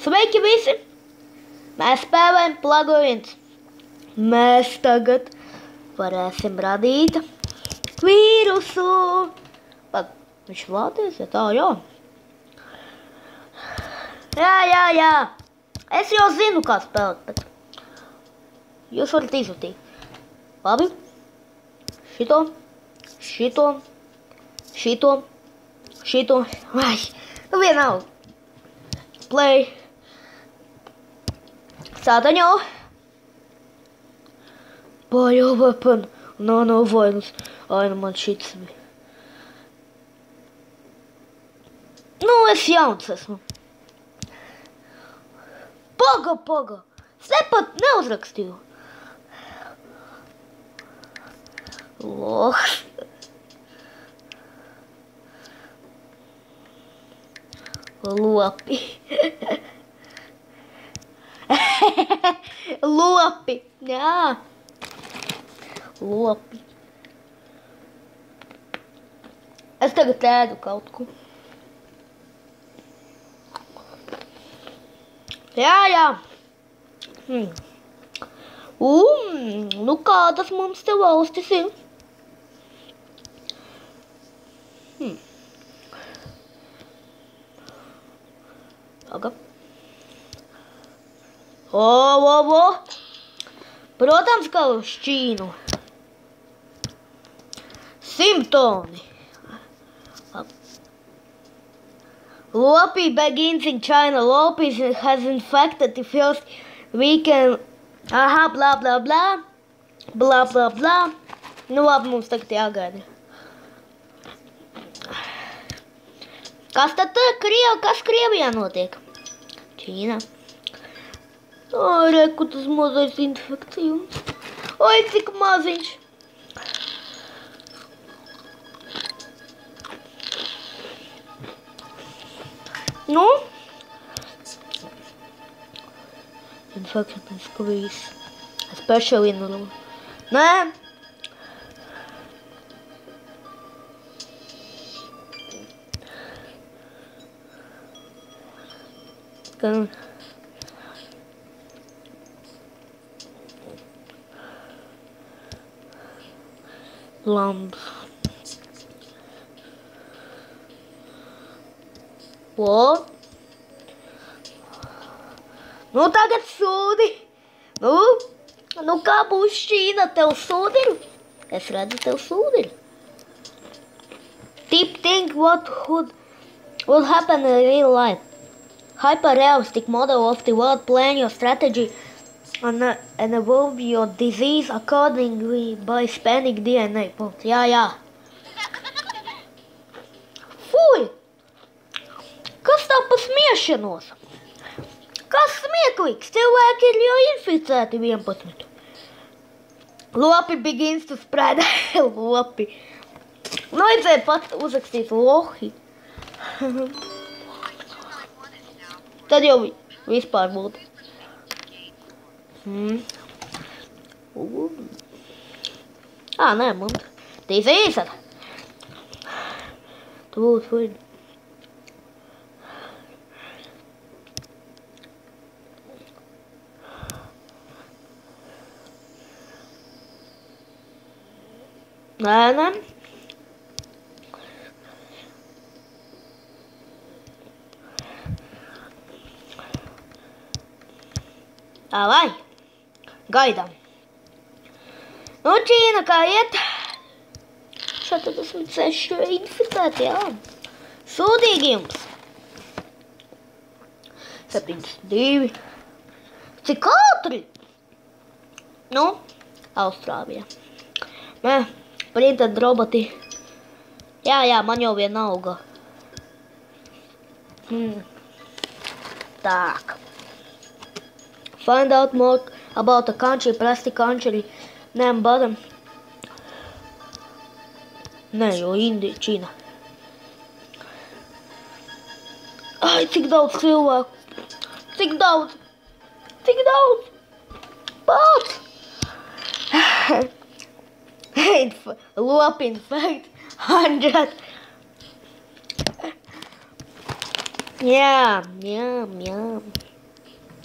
Sveiki visi! Mēs spēlējam plugins. Mēs tagad varēsim radīt vīrusu. Pat, viņš vāties, ja tā, jā. Jā. Es jau zinu, kā spēlēt, bet jūs varat izvērtīt. Labi. Šito. Vai, nu vienalga. Play. Sātaņo. Bio weapon. No violence. Ai, nu man šits bija. Nu, es jauns esmu. Paga. Es nepat neuzrakstīju. Lohs. Lopi. Lopi. Jā. Lopi. Es tagad ēdu kaut ko. Jā. Nu kādas mums te valstis ir? Paga. O. Protams, ka uz Ķīnu. Simptomi. Lopi begins in China. Lopi has infected the first weekend. Aha, blah. Nu labi, mums tagad jāgaida. Kas tad kas Krievijā notiek? Ķīnā. Ai, reku tas mazais infekcijums. Oi, cik maziņš. Nu? Infection squeeze. Especially in the room. Nē. Gan. Lamps. What? Nu tagad sūdi. Nu kā būs Ķīna, tev sūdiru? Es redzu tev sūdiru. Deep think what will happen in real life. Hyper-realistic model of the world, plan your strategy and evolve your disease accordingly by spanning DNA. Jā. Fui! Kas tā pa smiešanos? Kas smieklīgs? Cilvēki ir jau inficēti 11. Lopi begins to spread. Lopi. Nu, vajadzēja pat uzrakstīt lohi. Tad jau vispār būtu. Nē, man disease. Tu būtu fui. Nē. Vai, gaidām. Nu, Ķīna, kā iet? 46 inficēti, jā. Sūdīgi jums. 72. Cik ātri? Nu, Austrālijā. Nē, printed roboti. Jā, man jau vienalga. Tak. Find out more about the country, press the country name button. Nē, jo Indija, Ķīna. Ai, cik daudz cilvēku. Cik daudz. Pats. Lopi infect 100. Jā.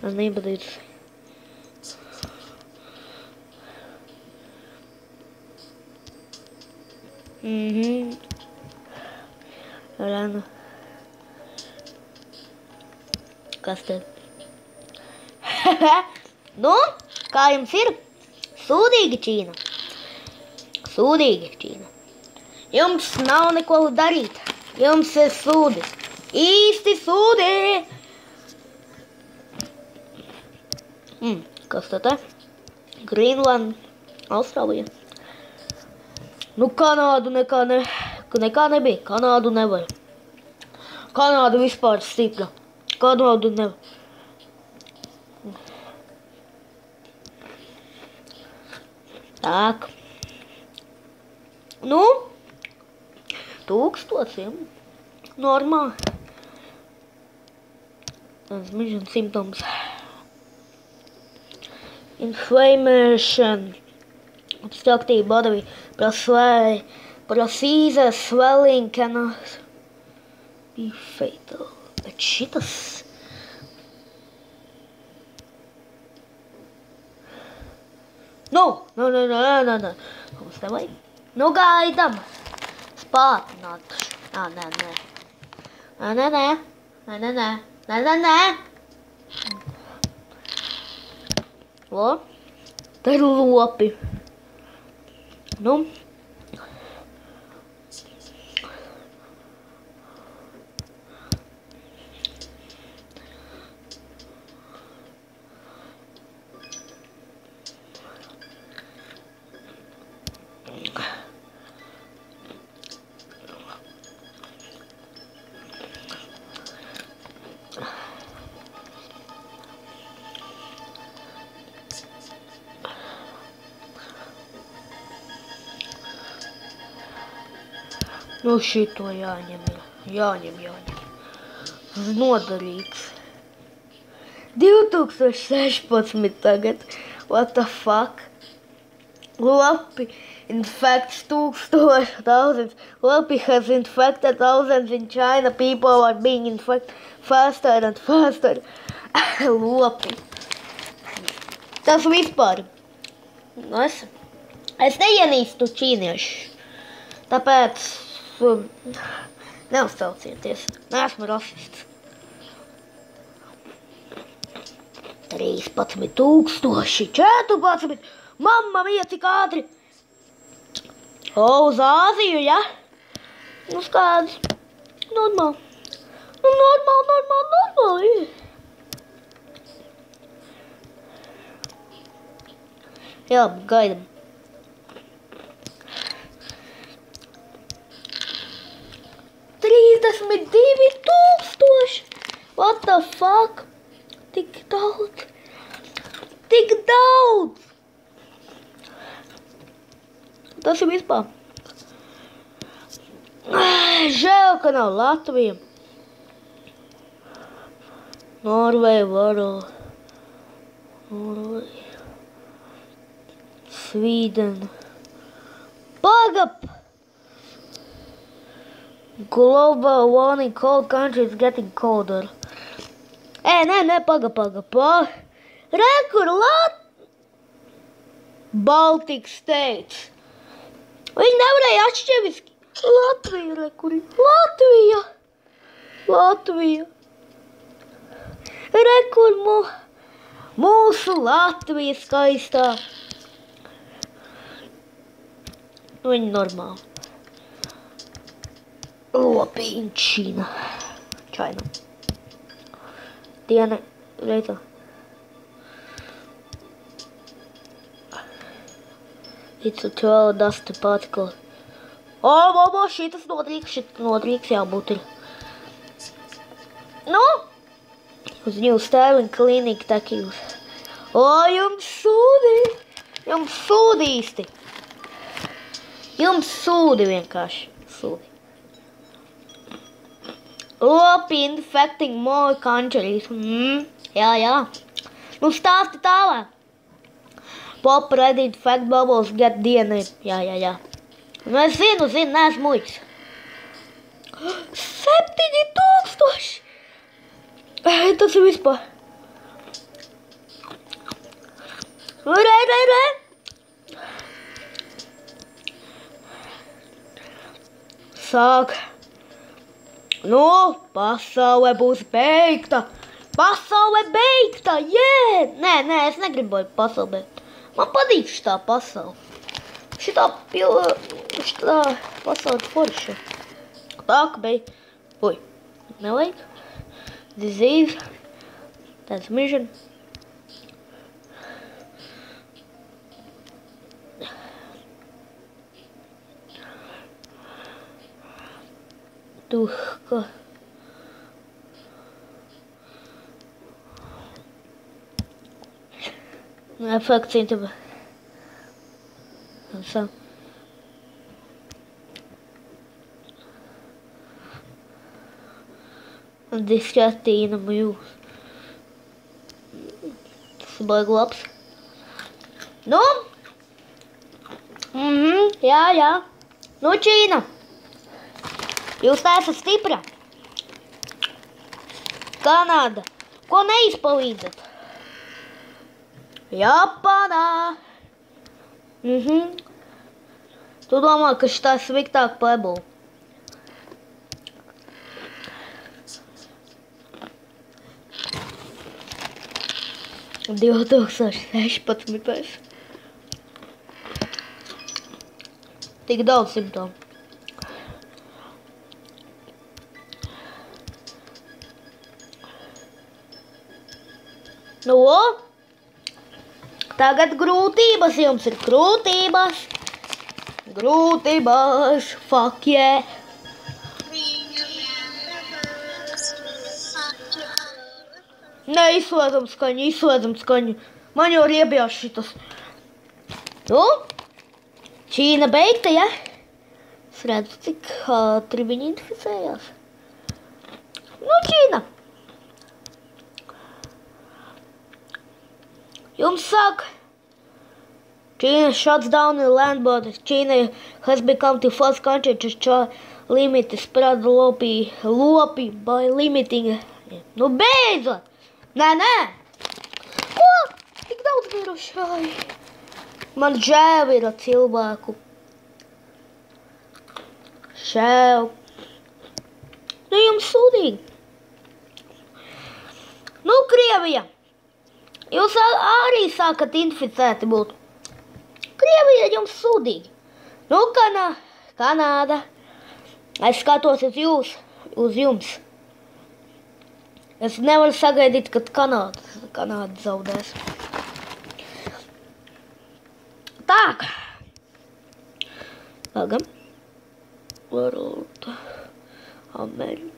Man nepatīk. Rana. Kas te? Nu, kā jums ir? Sūdīgi, Čīna. Sūdīgi, Čīna. Jums nav neko darīt. Jums ir sūdi. Īsti sūdi. Kas te? Greenland, Austrālija. Nu, Kanādu nekā nebija. Kanādu nevar. Kanāda vispār stipra. Kanādu nevar. Tak. Nu, 1000. Normāli. Transmission symptoms. Inflammation. Obstructive body procedure swelling cannot be fatal. Bet šitas. No. Mums nevajag. Nu gaidam. Spātināt. Nē. O, te ir lopi. Nu. Nu šito jāņem. Nodarīts. 2016 tagad. What the fuck? Lopi infects thousands. Lopi has infected thousands in China. People are being infected faster and faster. Lopi. Tas vispār. Es neienīstu ķīniešu. Tāpēc neuztraucieties. Neesmu rasists. 13,000, 14. Mamma mia, cik ātri. Uz Āziju, ja? Nu skādus. Normāli. Nu normāli. Jā, gaidam. 32,000. What the fuck? Tik daudz. Tas ir vispār. Žēl, ka nav Latvija. Norvēģija, Sweden. Pagap! Global warming, cold countries getting colder. Nē, paga. Rekur Baltic States. Viņi nevarēja atšķeviski. Latvija, rekuri. Latvija. Rekur mūsu Latvija skaistā. Viņi normāli. Lopi China. Diena, reita. It's a 12 dust particle. Šitas nodrīks jābūt ir. Nu? Uz New Sterling Clinic tekīvs. Jums sūdi īsti. Jums sūdi vienkārši. Lopi infecting more countries. Jā. Nu stāsti tālāk. Pop ready infect bubbles get DNA. Jā. Nu es zinu, neesmu muļķis. 7,000! Tas ir vispār. Re. Sāk. Nu, pasaule būs beigta. Pasaule beigta, jē! Nē, es negribu pasauli beigt. Man patīk šitā pasaule. Šitā pasaule forša. Tā, ka beig... Ui, nevajag. Disease. Transmission. Tuhka. Effects into some disgusting move. Baigi labs. Nu? Jā. Nu, Ķīna. Jūs esat stipra. Kanāda. Ko neizpalīdzat? Japānā. Tu domā, ka šitā sviktāk plebula. Un 2016. Tik daudz simptomu. Nu, tagad grūtības jums ir grūtības. Grūtības, fuck yeah. Neizslēdzam skaņu. Man jau riebjās šitas. Nu, Ķīna beigta, ja? Es redzu, cik ātri viņi inficējās. Nu, Ķīna. Jums saka, China shuts down the land borders. China has become the first country to limit the spread lopi by limiting. Nu, beidzot! Nē! Ko? Tik daudz mirušai. Man žēl ir cilvēku. Žēl. Nu, jums sūdīgi. Nu, Krievija. Jūs arī sākat inficēti būt. Krievija jums sūdīgi. Nu, Kanāda. Es skatos uz jums. Es nevaru sagaidīt, kad Kanāda zaudēs. Tak. Pagam. World. Amerika.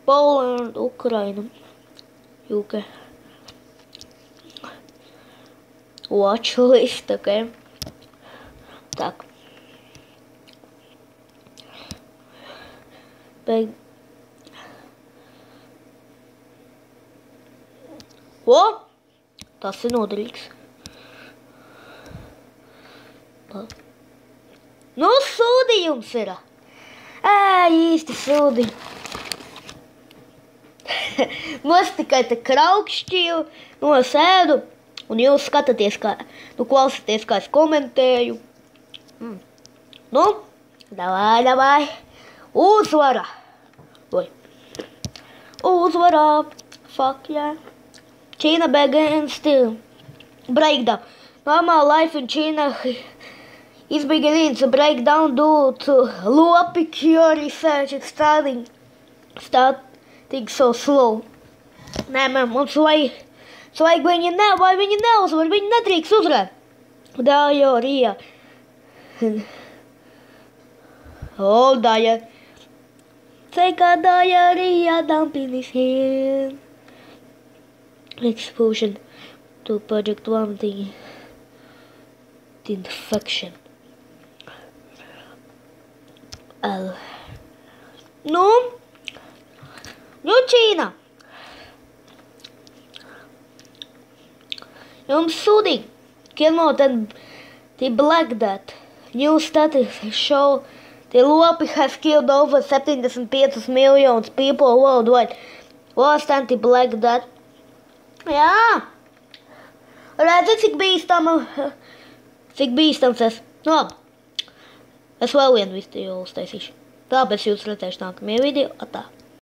Poland, Ukraina. UK. Watch list, okay? Так. O! Tas ir noderīgs. Nu, sūdījums ir. Īsti sūdi. Mums tikai te kraukšķīju, nosēdu, un jūs skatāties, klausaties, kā es komentēju. Nu, davai. Uzvara. Uzvara. Fuck yeah. China begins to break down. Normal life in China is beginning to break down due to low pure research and starting so slow. Nē, mums vajag viņi neuzvar, viņi nedrīkst uzvarēt. Diarrhea. Take a diarrhea dump in his hand. Explosion to Project 1 the infection. Nu, Ķīna. Jums sūdīgi. Cannot and the Black Death. New studies show the lopi has killed over 75 million people worldwide. Worse than the Black Death. Jā, Redzi, cik bīstams es. Labi. Es vēl vienu video uztaisīšu. Tā, bet jūs redzēšu nākamajā video. Atā.